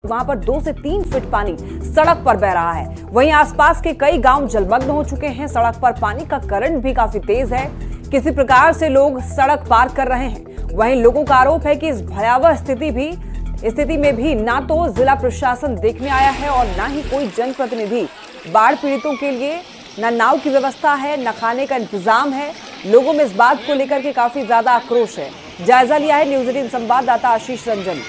वहां पर 2 से 3 फीट पानी सड़क पर बह रहा है। वहीं आसपास के कई गांव जलमग्न हो चुके हैं। सड़क पर पानी का करंट भी काफी तेज है। किसी प्रकार से लोग सड़क पार कर रहे हैं। वहीं लोगों का आरोप है कि इस भयावह स्थिति में भी ना तो जिला प्रशासन देखने आया है और ना ही कोई जनप्रतिनिधि। बाढ़ पीड़ितों के लिए न नाव की व्यवस्था है, न खाने का इंतजाम है। लोगों में इस बात को लेकर के काफी ज्यादा आक्रोश है। जायजा लिया है न्यूज 18 संवाददाता आशीष रंजन।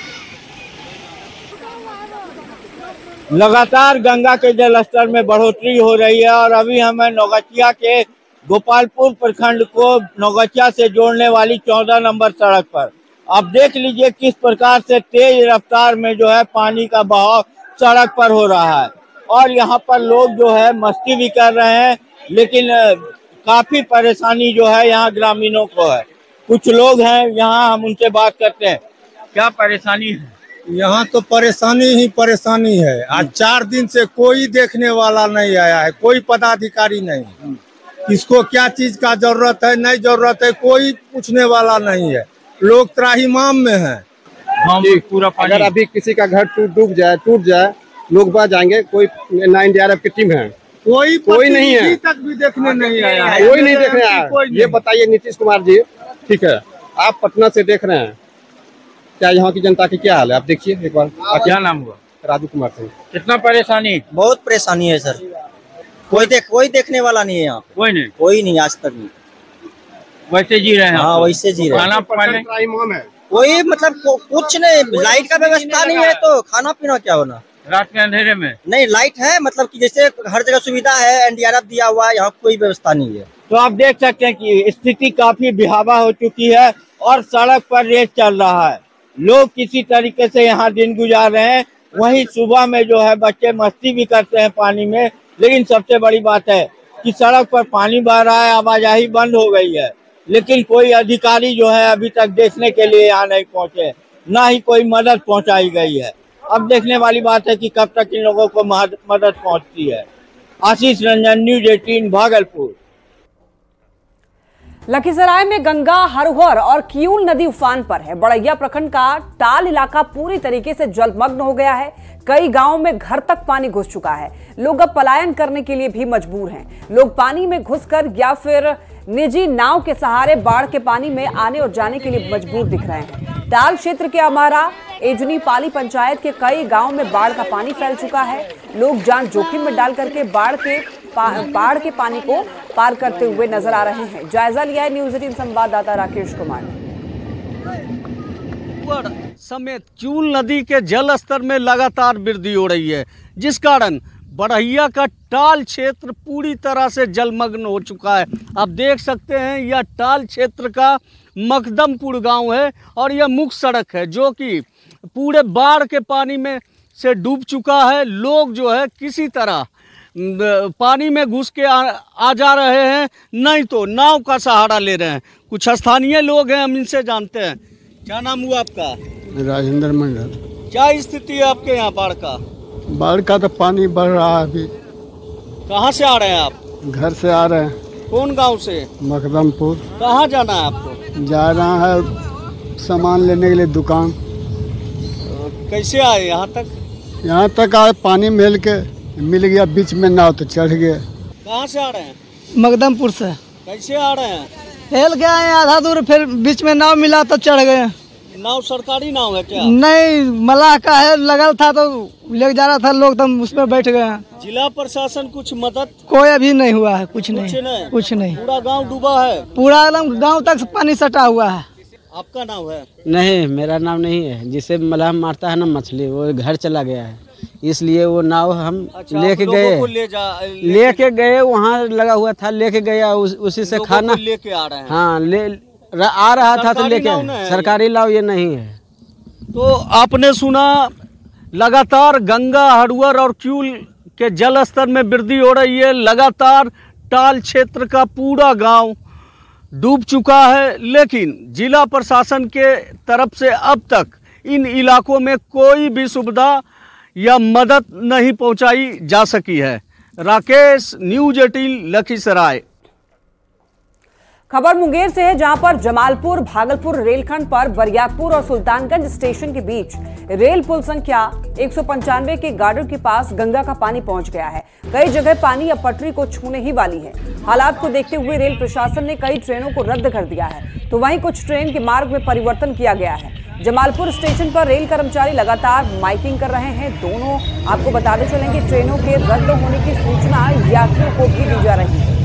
लगातार गंगा के जलस्तर में बढ़ोतरी हो रही है और अभी हमें नौगछिया के गोपालपुर प्रखंड को नौगछिया से जोड़ने वाली 14 नंबर सड़क पर आप देख लीजिए किस प्रकार से तेज रफ्तार में जो है पानी का बहाव सड़क पर हो रहा है। और यहाँ पर लोग जो है मस्ती भी कर रहे हैं, लेकिन काफी परेशानी जो है यहाँ ग्रामीणों को है। कुछ लोग हैं यहाँ, हम उनसे बात करते हैं। क्या परेशानी है? यहाँ तो परेशानी ही परेशानी है। आज 4 दिन से कोई देखने वाला नहीं आया है, कोई पदाधिकारी नहीं। किसको क्या चीज का जरूरत है, नहीं जरूरत है, कोई पूछने वाला नहीं है। लोग त्राहिमाम में हैं। पूरा पानी। अगर अभी किसी का घर टूट जाए लोग बच जाएंगे। कोई ना एनडीआरएफ की टीम है, कोई नहीं है, तक भी देखने नहीं आया है। कोई नहीं देखने आया। ये बताइए नीतीश कुमार जी, ठीक है, आप पटना से देख रहे हैं, क्या यहाँ की जनता की क्या हाल है? आप देखिए एक बार। क्या नाम हुआ? राजू कुमार सिंह। कितना परेशानी? बहुत परेशानी है सर। कोई देखने वाला नहीं है यहाँ। कोई नहीं आज तक नहीं। वैसे जी रहे हैं? हाँ वैसे जी रहे हैं। खाना पानी कोई मतलब कुछ नहीं, लाइट का व्यवस्था नहीं है तो खाना पीना क्या होना? रात के अंधेरे में नहीं, लाइट है, मतलब कि जैसे हर जगह सुविधा है, एनडीआरएफ दिया हुआ है, यहाँ कोई व्यवस्था नहीं है। तो आप देख सकते हैं कि स्थिति काफी भयावह हो चुकी है और सड़क पर रेस चल रहा है। लोग किसी तरीके से यहाँ दिन गुजार रहे हैं। वहीं सुबह में जो है बच्चे मस्ती भी करते हैं पानी में, लेकिन सबसे बड़ी बात है कि सड़क पर पानी बह रहा है, आवाजाही बंद हो गई है, लेकिन कोई अधिकारी जो है अभी तक देखने के लिए यहाँ नहीं पहुँचे, ना ही कोई मदद पहुँचाई गई है। अब देखने वाली बात है कि कब तक इन लोगों को मदद पहुँचती है। आशीष रंजन, न्यूज 18 भागलपुर। लखीसराय में गंगा, हरोहर और किऊल नदी उफान पर है। बड़ैया प्रखंड का टाल इलाका पूरी तरीके से जलमग्न हो गया है। कई गांवों में घर तक पानी घुस चुका है। लोग अब पलायन करने के लिए भी मजबूर हैं। लोग पानी में घुसकर या फिर निजी नाव के सहारे बाढ़ के पानी में आने और जाने के लिए मजबूर दिख रहे हैं। टाल क्षेत्र के अमारा, एजनी, पाली पंचायत के कई गांवों में बाढ़ का पानी फैल चुका है। लोग जान जोखिम में डाल करके बाढ़ के पानी को पार करते हुए नजर आ रहे हैं। जायजा लिया है न्यूज 18 संवाददाता राकेश कुमार ने। समेत किऊल नदी के जल स्तर में लगातार वृद्धि हो रही है, जिस कारण बड़हिया का टाल क्षेत्र पूरी तरह से जलमग्न हो चुका है। आप देख सकते हैं यह टाल क्षेत्र का मकदमपुर गांव है और यह मुख्य सड़क है जो कि पूरे बाढ़ के पानी में से डूब चुका है। लोग जो है किसी तरह पानी में घुस के आ जा रहे हैं, नहीं तो नाव का सहारा ले रहे हैं। कुछ स्थानीय लोग हैं, हम इनसे जानते हैं। क्या नाम हुआ आपका? राजेंद्र मंडल। क्या स्थिति है आपके यहाँ बाढ़ का? बाढ़ का तो पानी बढ़ रहा है अभी। कहाँ से आ रहे हैं आप? घर से आ रहे हैं। कौन गांव से? मकदमपुर। कहाँ जाना है आपको? जा रहा है सामान लेने के लिए दुकान। कैसे आए यहाँ तक? यहाँ तक आए, पानी मिल गया बीच में, नाव तो चढ़ गए। कहाँ से आ रहे हैं? मकदमपुर से। कैसे आ रहे हैं? हेल के आए आधा दूर, फिर बीच में नाव मिला तो चढ़ गए। नाव सरकारी नाव है क्या? नहीं, मलाह का है, लगल था तो ले जा रहा था लोग, तो हम उसमें बैठ गए। जिला प्रशासन कुछ मदद? कोई अभी नहीं हुआ है, कुछ नहीं। पूरा गांव डूबा है? पूरा एकदम गांव तक पानी सटा हुआ है। आपका नाम है? नहीं, मेरा नाम नहीं है। जिसे मलाह मारता है ना मछली, वो घर चला गया है, इसलिए वो नाव हम लेके गए। वहाँ लगा हुआ था, लेके गया, उसी से खाना लेके आ रहे हैं। हाँ, आ रहा था तो लेके। सरकारी नाव ये नहीं है। तो आपने सुना, लगातार गंगा, हरोहर और किऊल के जल स्तर में वृद्धि हो रही है। लगातार टाल क्षेत्र का पूरा गांव डूब चुका है, लेकिन जिला प्रशासन के तरफ से अब तक इन इलाकों में कोई भी सुविधा या मदद नहीं पहुंचाई जा सकी है। राकेश, न्यूज 18 लखीसराय। खबर मुंगेर से है, जहां पर जमालपुर भागलपुर रेलखंड पर बरियातपुर और सुल्तानगंज स्टेशन के बीच रेल पुल संख्या 195 के गार्डर के पास गंगा का पानी पहुंच गया है। कई जगह पानी अब पटरी को छूने ही वाली है। हालात को देखते हुए रेल प्रशासन ने कई ट्रेनों को रद्द कर दिया है, तो वहीं कुछ ट्रेन के मार्ग में परिवर्तन किया गया है। जमालपुर स्टेशन पर रेल कर्मचारी लगातार माइकिंग कर रहे हैं। दोनों आपको बताते चलेंगे, ट्रेनों के रद्द होने की सूचना यात्रियों को भी दी जा रही है।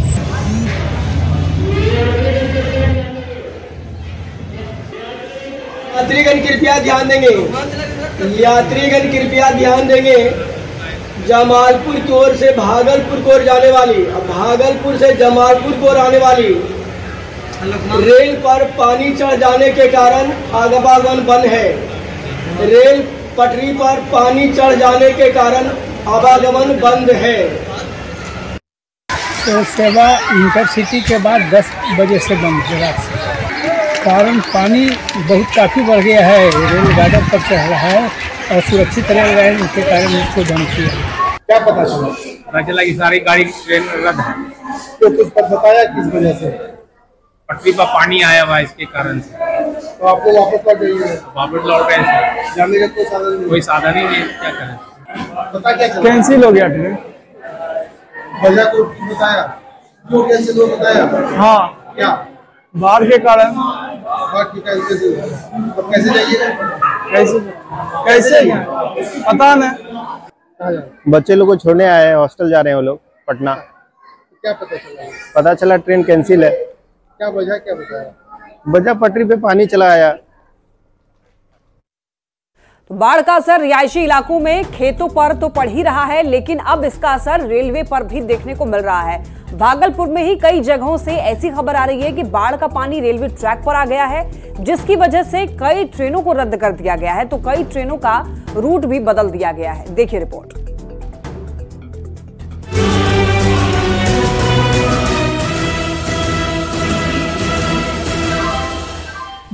यात्रीगण कृपया ध्यान देंगे, यात्रीगण कृपया ध्यान देंगे। जमालपुर की ओर से भागलपुर की ओर जाने वाली, भागलपुर से जमालपुर की ओर आने वाली रेल पर पानी चढ़ जाने के कारण आवागमन बंद है। रेल पटरी पर पानी चढ़ जाने के कारण आवागमन बंद है। तो सेवा इंटरसिटी के बाद 10 बजे से बंद है रात से। कारण पानी बहुत काफ़ी बढ़ गया है, रेल गार्डर पर चढ़ रहा है और सुरक्षित रेल लाइन के कारण इसको बंद किया। क्या पता चला कि सारी गाड़ी ट्रेन रद्द है। तो कुछ बताया किस वजह से? पटरी पर पानी आया हुआ इसके कारण से। तो आपको वापस लौट गई? वापस लौट गए। जाने का कोई साधन नहीं? कोई साधन ही नहीं, क्या करें। पता क्या चला? कैंसिल हो गया ट्रेन। वजह को बताया? क्यों कैंसिल हो बताया? हाँ, क्या बाढ़ के कारण। बाढ़ की कैसे? अब कैसे जाइएगा? कैसे पता नहीं। बच्चे लोग को छोड़ने आए हैं, हॉस्टल जा रहे हैं वो लोग पटना। क्या पता चला? पता चला ट्रेन कैंसिल है। क्या वजह क्या बताया? वजह पटरी पे पानी चला आया। तो बाढ़ का असर रिहायशी इलाकों में खेतों पर तो पड़ ही रहा है, लेकिन अब इसका असर रेलवे पर भी देखने को मिल रहा है। भागलपुर में ही कई जगहों से ऐसी खबर आ रही है कि बाढ़ का पानी रेलवे ट्रैक पर आ गया है, जिसकी वजह से कई ट्रेनों को रद्द कर दिया गया है, तो कई ट्रेनों का रूट भी बदल दिया गया है। देखिए रिपोर्ट।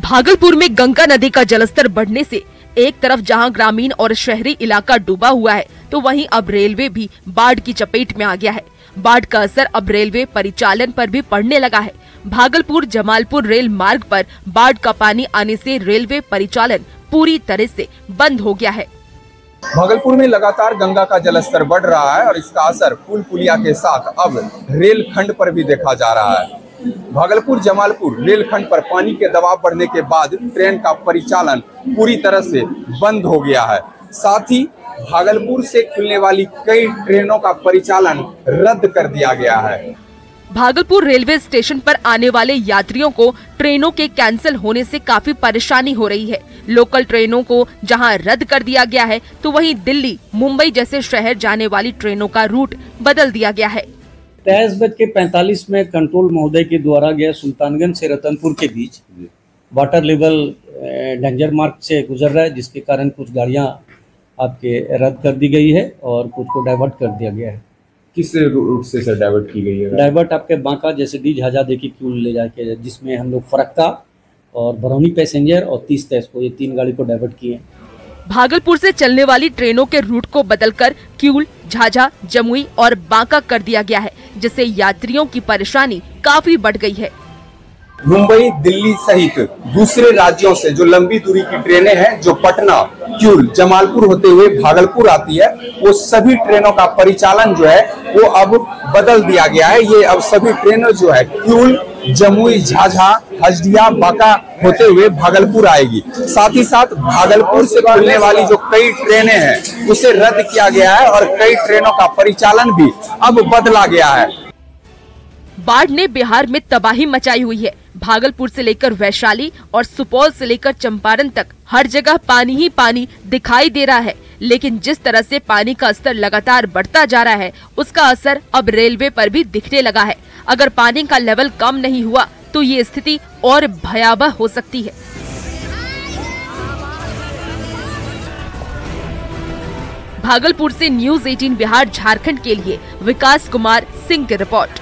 भागलपुर में गंगा नदी का जलस्तर बढ़ने से एक तरफ जहां ग्रामीण और शहरी इलाका डूबा हुआ है, तो वहीं अब रेलवे भी बाढ़ की चपेट में आ गया है। बाढ़ का असर अब रेलवे परिचालन पर भी पड़ने लगा है। भागलपुर जमालपुर रेल मार्ग पर बाढ़ का पानी आने से रेलवे परिचालन पूरी तरह से बंद हो गया है। भागलपुर में लगातार गंगा का जलस्तर बढ़ रहा है और इसका असर पुल पुलिया के साथ अब रेल खंड पर भी देखा जा रहा है। भागलपुर जमालपुर रेलखंड पर पानी के दबाव बढ़ने के बाद ट्रेन का परिचालन पूरी तरह से बंद हो गया है। साथ ही भागलपुर से खुलने वाली कई ट्रेनों का परिचालन रद्द कर दिया गया है। भागलपुर रेलवे स्टेशन पर आने वाले यात्रियों को ट्रेनों के कैंसिल होने से काफी परेशानी हो रही है। लोकल ट्रेनों को जहां रद्द कर दिया गया है, तो वहीं दिल्ली, मुंबई जैसे शहर जाने वाली ट्रेनों का रूट बदल दिया गया है। 23:45 में कंट्रोल महोदय के द्वारा गया सुल्तानगंज से रतनपुर के बीच वाटर लेवल डेंजर मार्क से गुजर रहा है, जिसके कारण कुछ गाड़ियां आपके रद्द कर दी गई है और कुछ को डाइवर्ट कर दिया गया है। किस रूट से सर डाइवर्ट की गई है? डाइवर्ट आपके बांका जैसे डी झाझा देखी क्यूल ले जाके, जिसमें हम लोग फरक्का और बरौनी पैसेंजर और 30 को, ये 3 गाड़ी को डाइवर्ट किए। भागलपुर से चलने वाली ट्रेनों के रूट को बदलकर क्यूल, झाझा, जमुई और बांका कर दिया गया है, जिससे यात्रियों की परेशानी काफी बढ़ गई है। मुंबई, दिल्ली सहित दूसरे राज्यों से जो लंबी दूरी की ट्रेनें हैं, जो पटना, क्यूल, जमालपुर होते हुए भागलपुर आती है, वो सभी ट्रेनों का परिचालन जो है वो अब बदल दिया गया है। ये अब सभी ट्रेनें जो है क्यूल, जमुई, झाझा, हजदिया, बांका होते हुए भागलपुर आएगी। साथ ही साथ भागलपुर से खुलने वाली जो कई ट्रेनें हैं उसे रद्द किया गया है और कई ट्रेनों का परिचालन भी अब बदला गया है। बाढ़ ने बिहार में तबाही मचाई हुई है। भागलपुर से लेकर वैशाली और सुपौल से लेकर चंपारण तक हर जगह पानी ही पानी दिखाई दे रहा है। लेकिन जिस तरह से पानी का स्तर लगातार बढ़ता जा रहा है, उसका असर अब रेलवे पर भी दिखने लगा है। अगर पानी का लेवल कम नहीं हुआ तो ये स्थिति और भयावह हो सकती है। भागलपुर से न्यूज़ 18 बिहार झारखंड के लिए विकास कुमार सिंह की रिपोर्ट।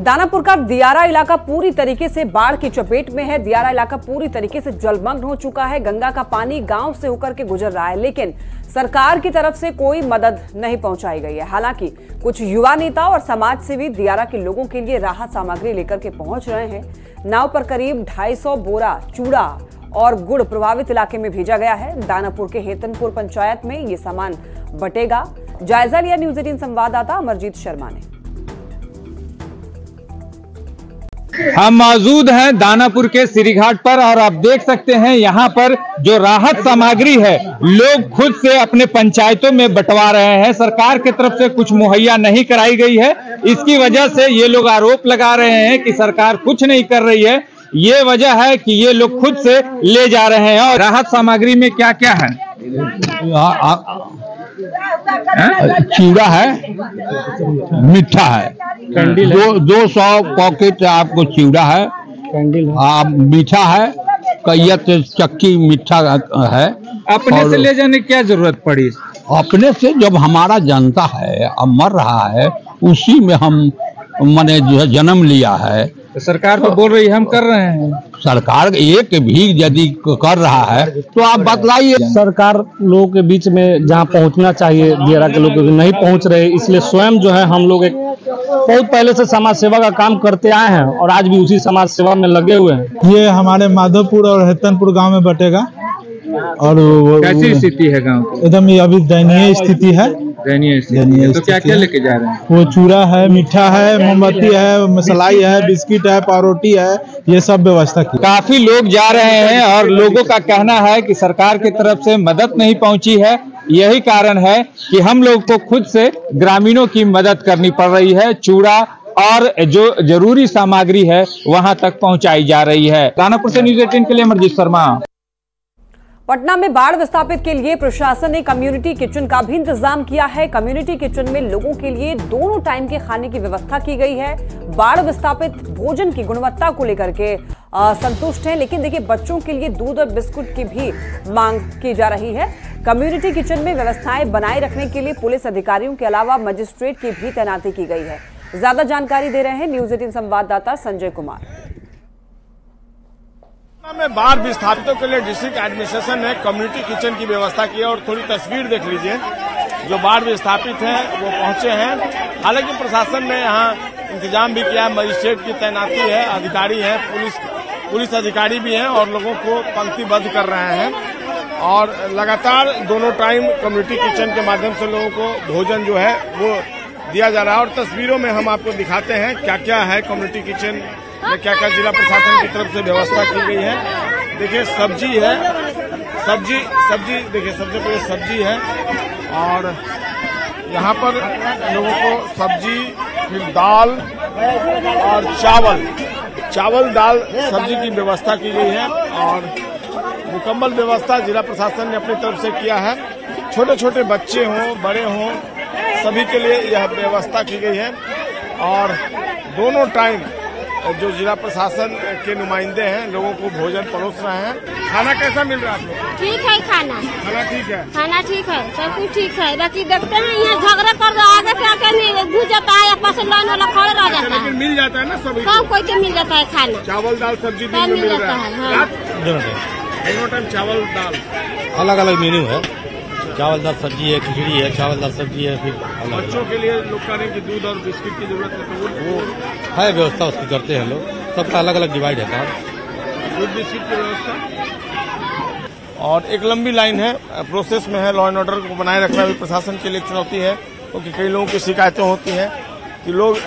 दानापुर का दियारा इलाका पूरी तरीके से बाढ़ की चपेट में है। दियारा इलाका पूरी तरीके से जलमग्न हो चुका है। गंगा का पानी गांव से होकर के गुजर रहा है, लेकिन सरकार की तरफ से कोई मदद नहीं पहुंचाई गई है। हालांकि कुछ युवा नेता और समाज सेवी दियारा के लोगों के लिए राहत सामग्री लेकर के पहुंच रहे हैं। नाव पर करीब 250 बोरा चूड़ा और गुड़ प्रभावित इलाके में भेजा गया है। दानापुर के हेतनपुर पंचायत में ये सामान बटेगा। जायजा लिया न्यूज 18 संवाददाता अमरजीत शर्मा ने। हम मौजूद हैं दानापुर के सिरीघाट पर और आप देख सकते हैं यहाँ पर जो राहत सामग्री है लोग खुद से अपने पंचायतों में बंटवा रहे हैं। सरकार की तरफ से कुछ मुहैया नहीं कराई गई है। इसकी वजह से ये लोग आरोप लगा रहे हैं कि सरकार कुछ नहीं कर रही है। ये वजह है कि ये लोग खुद से ले जा रहे हैं। और राहत सामग्री में क्या क्या है? चूड़ा है, मीठा है, 200 पॉकेट आपको चूड़ा है, मीठा है, कैयत चक्की मीठा है। अपने से ले जाने की क्या जरूरत पड़ी? अपने से जब हमारा जनता है अब मर रहा है, उसी में हम मैंने जो है जन्म लिया है। तो सरकार तो बोल रही है हम कर रहे हैं। सरकार एक भी यदि कर रहा है तो आप बतलाइए। सरकार लोगों के बीच में जहां पहुंचना चाहिए दियारा के लोग नहीं पहुंच रहे, इसलिए स्वयं जो है हम लोग एक बहुत पहले से समाज सेवा का काम करते आए हैं और आज भी उसी समाज सेवा में लगे हुए हैं। ये हमारे माधोपुर और हेतनपुर गांव में बटेगा। और कैसी स्थिति है गांव की? एकदम अभी दयनीय स्थिति है। तो क्या क्या लेके जा रहे हैं? वो चूड़ा है, मीठा है, मोमबत्ती है, मसलाई है, बिस्किट है, पावरोटी है, ये सब व्यवस्था की। काफी लोग जा रहे हैं और लोगों का कहना है कि सरकार की तरफ से मदद नहीं पहुंची है। यही कारण है कि हम लोग को खुद से ग्रामीणों की मदद करनी पड़ रही है। चूड़ा और जो जरूरी सामग्री है वहां तक पहुंचाई जा रही है। दानापुर से न्यूज 18 के लिए अमरजीत शर्मा। पटना में बाढ़ विस्थापित के लिए प्रशासन ने कम्युनिटी किचन का भी इंतजाम किया है। कम्युनिटी किचन में लोगों के लिए दोनों टाइम के खाने की व्यवस्था की गई है। बाढ़ विस्थापित भोजन की गुणवत्ता को लेकर के संतुष्ट हैं, लेकिन देखिए बच्चों के लिए दूध और बिस्कुट की भी मांग की जा रही है। कम्युनिटी किचन में व्यवस्थाएं बनाए रखने के लिए पुलिस अधिकारियों के अलावा मजिस्ट्रेट की भी तैनाती की गई है। ज्यादा जानकारी दे रहे हैं न्यूज 18 संवाददाता संजय कुमार। में बाढ़ विस्थापितों के लिए डिस्ट्रिक्ट एडमिनिस्ट्रेशन ने कम्युनिटी किचन की व्यवस्था की है और थोड़ी तस्वीर देख लीजिए। जो बाढ़ विस्थापित हैं वो पहुंचे हैं। हालांकि प्रशासन ने यहाँ इंतजाम भी किया है, मजिस्ट्रेट की तैनाती है, अधिकारी हैं, पुलिस अधिकारी भी हैं और लोगों को पंक्तिबद्ध कर रहे हैं। और लगातार दोनों टाइम कम्युनिटी किचन के माध्यम से लोगों को भोजन जो है वो दिया जा रहा है। और तस्वीरों में हम आपको दिखाते हैं क्या क्या है कम्युनिटी किचन में, क्या क्या जिला प्रशासन की तरफ से व्यवस्था की गई है। देखिए सब्जी है, सब्जी देखिए सबसे पहले सब्जी है और यहाँ पर लोगों को सब्जी, फिर दाल और चावल दाल सब्जी की व्यवस्था की गई है। और मुकम्मल व्यवस्था जिला प्रशासन ने अपनी तरफ से किया है। छोटे छोटे बच्चे हों, बड़े हों, सभी के लिए यह व्यवस्था की गई है। और दोनों टाइम जो जिला प्रशासन के नुमाइंदे हैं लोगों को भोजन परोस रहे हैं। खाना कैसा मिल रहा है? ठीक है, खाना ठीक है, खाना ठीक है, सब कुछ ठीक है। बाकी देखते हैं यहाँ झगड़ा कर रहा, आगे से आके नहीं घुस जाता है, पास लाइन वाला खड़े रह जाता है। लेकिन मिल जाता है ना सभी, सब कोई के मिल जाता है खाना। चावल दाल सब्जी मिल जाता है। दोनों टाइम चावल दाल अलग अलग मेन्यू है। चावल दाल सब्जी है, खिचड़ी है, चावल दाल सब्जी है। फिर बच्चों के लिए लोग कह रहे हैं कि दूध और बिस्किट की जरूरत है, तो वो है व्यवस्था उसकी करते हैं लोग। सबका अलग अलग डिवाइड है दूध बिस्किट की व्यवस्था। और एक लंबी लाइन है, प्रोसेस में है। लॉ एंड ऑर्डर को बनाए रखना भी प्रशासन के लिए चुनौती है, क्योंकि कई लोगों की शिकायतें होती हैं कि लोग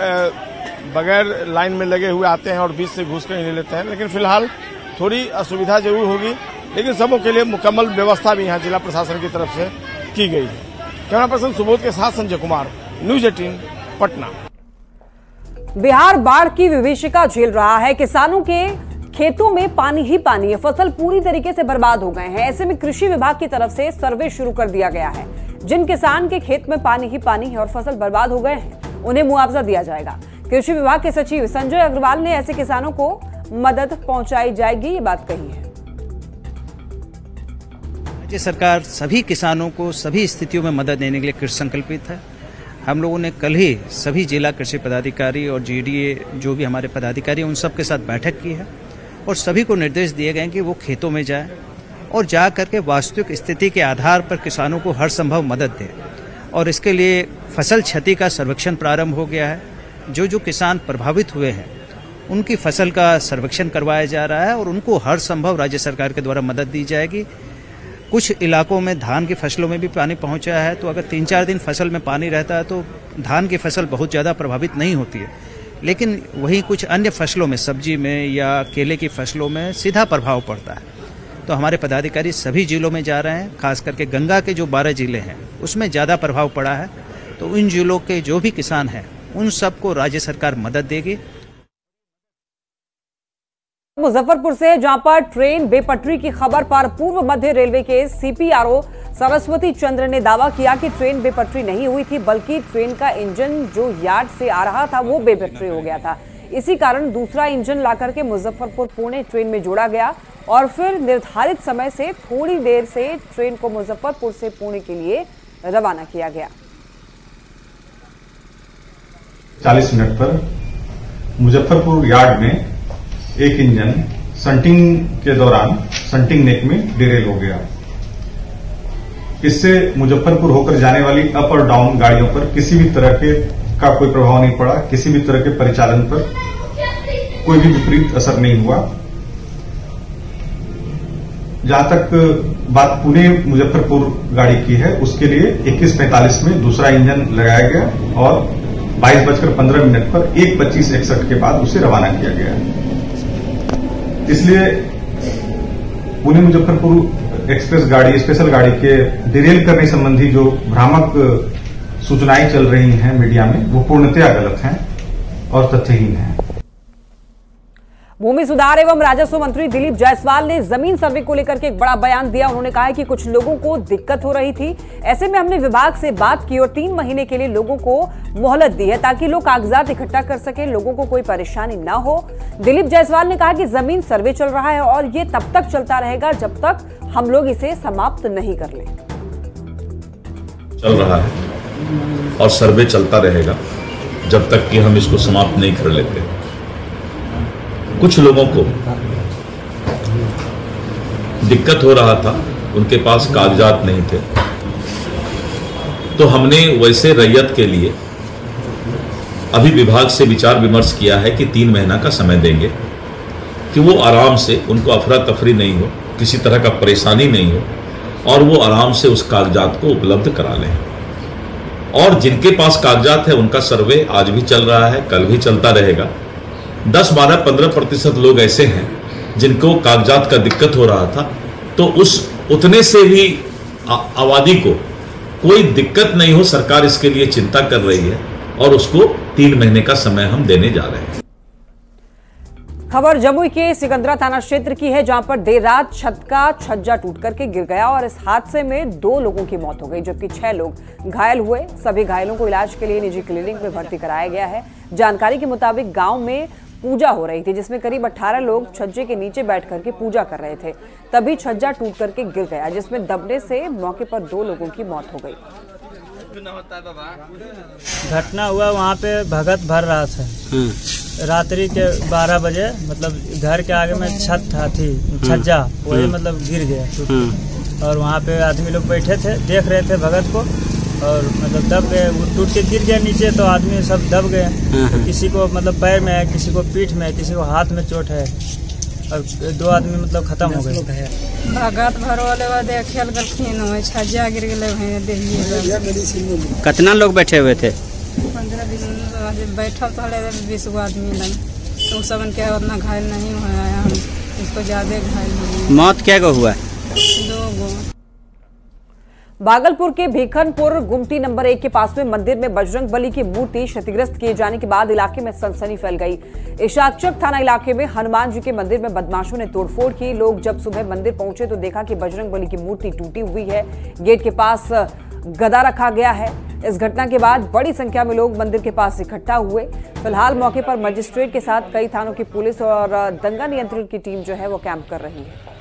बगैर लाइन में लगे हुए आते हैं और बीच से घुस कर नहीं लेते हैं। लेकिन फिलहाल थोड़ी असुविधा जरूर होगी, लेकिन सबों के लिए मुकम्मल व्यवस्था भी यहाँ जिला प्रशासन की तरफ से की गई है। कैमरा पर्सन सुबोध के साथ संजय कुमार, न्यूज 18 पटना। बिहार बाढ़ की विभीषिका झेल रहा है। किसानों के खेतों में पानी ही पानी है, फसल पूरी तरीके से बर्बाद हो गए हैं। ऐसे में कृषि विभाग की तरफ से सर्वे शुरू कर दिया गया है। जिन किसान के खेत में पानी ही पानी है और फसल बर्बाद हो गए हैं उन्हें मुआवजा दिया जाएगा। कृषि विभाग के सचिव संजय अग्रवाल ने ऐसे किसानों को मदद पहुंचाई जाएगी, ये बात कही है। राज्य सरकार सभी किसानों को सभी स्थितियों में मदद देने के लिए कृत संकल्पित है। हम लोगों ने कल ही सभी जिला कृषि पदाधिकारी और जीडीए जो भी हमारे पदाधिकारी हैं उन सब के साथ बैठक की है और सभी को निर्देश दिए गए कि वो खेतों में जाएं और जा करके वास्तविक स्थिति के आधार पर किसानों को हर संभव मदद दें। और इसके लिए फसल क्षति का सर्वेक्षण प्रारंभ हो गया है। जो किसान प्रभावित हुए हैं उनकी फसल का सर्वेक्षण करवाया जा रहा है और उनको हर संभव राज्य सरकार के द्वारा मदद दी जाएगी। कुछ इलाकों में धान की फसलों में भी पानी पहुंचा है, तो अगर 3-4 दिन फसल में पानी रहता है तो धान की फसल बहुत ज़्यादा प्रभावित नहीं होती है, लेकिन वहीं कुछ अन्य फसलों में, सब्जी में या केले की फसलों में सीधा प्रभाव पड़ता है। तो हमारे पदाधिकारी सभी जिलों में जा रहे हैं, खास करके गंगा के जो 12 जिले हैं उसमें ज़्यादा प्रभाव पड़ा है, तो इन जिलों के जो भी किसान हैं उन सबको राज्य सरकार मदद देगी। मुजफ्फरपुर से जहां पर ट्रेन बेपटरी की खबर पर पूर्व मध्य रेलवे के सीपीआरओ सरस्वती चंद्र ने दावा किया कि ट्रेन बेपटरी नहीं हुई थी, बल्कि ट्रेन का इंजन जो यार्ड से आ रहा था वो बेपटरी हो गया था। इसी कारण दूसरा इंजन लाकर के मुजफ्फरपुर पुणे ट्रेन में जोड़ा गया और फिर निर्धारित समय से थोड़ी देर से ट्रेन को मुजफ्फरपुर से पुणे के लिए रवाना किया गया। 40 मिनट पर मुजफ्फरपुर यार्ड में एक इंजन संटिंग के दौरान संटिंग नेक में डिरेल हो गया। इससे मुजफ्फरपुर होकर जाने वाली अप और डाउन गाड़ियों पर किसी भी तरह का कोई प्रभाव नहीं पड़ा, किसी भी तरह के परिचालन पर कोई भी विपरीत असर नहीं हुआ। जहां तक बात पुणे मुजफ्फरपुर गाड़ी की है, उसके लिए 21:45 में दूसरा इंजन लगाया गया और 22:15 पर 1:25:61 के बाद उसे रवाना किया गया। इसलिए पुणे मुजफ्फरपुर एक्सप्रेस गाड़ी, स्पेशल गाड़ी के डिरेल करने संबंधी जो भ्रामक सूचनाएं चल रही हैं मीडिया में, वो पूर्णतया गलत हैं और तथ्यहीन हैं। भूमि सुधार एवं राजस्व मंत्री दिलीप जायसवाल ने जमीन सर्वे को लेकर के एक बड़ा बयान दिया। उन्होंने कहा है कि कुछ लोगों को दिक्कत हो रही थी, ऐसे में हमने विभाग से बात की और 3 महीने के लिए लोगों को मोहलत दी है ताकि लोग कागजात इकट्ठा कर सके, लोगों को कोई परेशानी ना हो। दिलीप जायसवाल ने कहा कि जमीन सर्वे चल रहा है और ये तब तक चलता रहेगा जब तक हम लोग इसे समाप्त नहीं कर लें। चल रहा है और सर्वे चलता रहेगा जब तक कि हम इसको समाप्त नहीं कर लेते। कुछ लोगों को दिक्कत हो रहा था, उनके पास कागजात नहीं थे, तो हमने वैसे रैयत के लिए अभी विभाग से विचार विमर्श किया है कि 3 महीना का समय देंगे कि वो आराम से, उनको अफरा तफरी नहीं हो, किसी तरह का परेशानी नहीं हो और वो आराम से उस कागजात को उपलब्ध करा लें। और जिनके पास कागजात है उनका सर्वे आज भी चल रहा है, कल भी चलता रहेगा। 10, 12, 15% लोग ऐसे हैं जिनको कागजात का दिक्कत हो रहा था, तो उतने से भी आबादी को कोई दिक्कत नहीं हो, सरकार इसके लिए चिंता कर रही है और उसको 3 महीने का समय हम देने जा रहे हैं। खबर जमुई के सिकंदरा थाना क्षेत्र की है, जहां पर देर रात छत का छज्जा टूट करके गिर गया और इस हादसे में 2 लोगों की मौत हो गई जबकि 6 लोग घायल हुए। सभी घायलों को इलाज के लिए निजी क्लिनिक में भर्ती कराया गया है। जानकारी के मुताबिक गांव में पूजा हो रही थी जिसमें करीब 18 लोग छज्जे के नीचे बैठ करके पूजा कर रहे थे, तभी छज्जा टूट करके गिर गया जिसमें दबने से मौके पर 2 लोगों की मौत हो गई। घटना हुआ वहाँ पे भगत भर रहा था रात्रि के 12 बजे, मतलब घर के आगे में छत थी छज्जा, वही मतलब गिर गया और वहाँ पे आदमी लोग बैठे थे, देख रहे थे भगत को और मतलब दब गए, वो टूट के गिर गया नीचे, तो आदमी सब दब गए। तो किसी को मतलब पैर में है, किसी को पीठ में है, किसी को हाथ में चोट है और 2 आदमी मतलब खत्म हो गए। भगत भरोले वाले खेल गलखिन हो, छज्जा गिर गए। कितना लोग बैठे हुए थे? 15-20 बैठल तो 20 गो आदमी लग, तो सबन के उतना घायल नहीं हुआ है, हम इसको ज्यादा घायल हुए। मौत क्या को हुआ? 2 गो। भागलपुर के भीखनपुर गुमटी नंबर 1 के पास में मंदिर में बजरंग बली की मूर्ति क्षतिग्रस्त किए जाने के बाद इलाके में सनसनी फैल गई। इशाकचक थाना इलाके में हनुमान जी के मंदिर में बदमाशों ने तोड़फोड़ की। लोग जब सुबह मंदिर पहुंचे तो देखा कि बजरंग बली की मूर्ति टूटी हुई है, गेट के पास गदा रखा गया है। इस घटना के बाद बड़ी संख्या में लोग मंदिर के पास इकट्ठा हुए। फिलहाल मौके पर मजिस्ट्रेट के साथ कई थानों की पुलिस और दंगा नियंत्रण की टीम जो है वो कैंप कर रही है।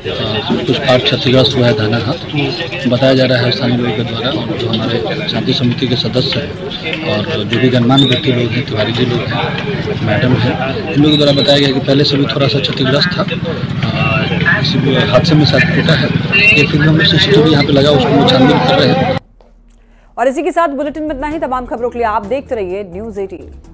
कुछ पार्ट क्षतिग्रस्त हुआ है धानाघाट। बताया जा रहा है स्थानीय लोगों के द्वारा और जो हमारे शांति समिति के सदस्य हैं और जो भी गणमान्य व्यक्ति लोग हैं, तिवारी जी लोग हैं, मैडम हैं, इन लोगों द्वारा बताया गया कि पहले से भी थोड़ा सा क्षतिग्रस्त था, इसी हादसे में शायद टूटा है। ये फिर हम CCTV यहाँ पे लगा, उसको छानबीन कर रहे हैं। और इसी के साथ बुलेटिन में इतना ही। तमाम खबरों के लिए आप देखते रहिए News 18।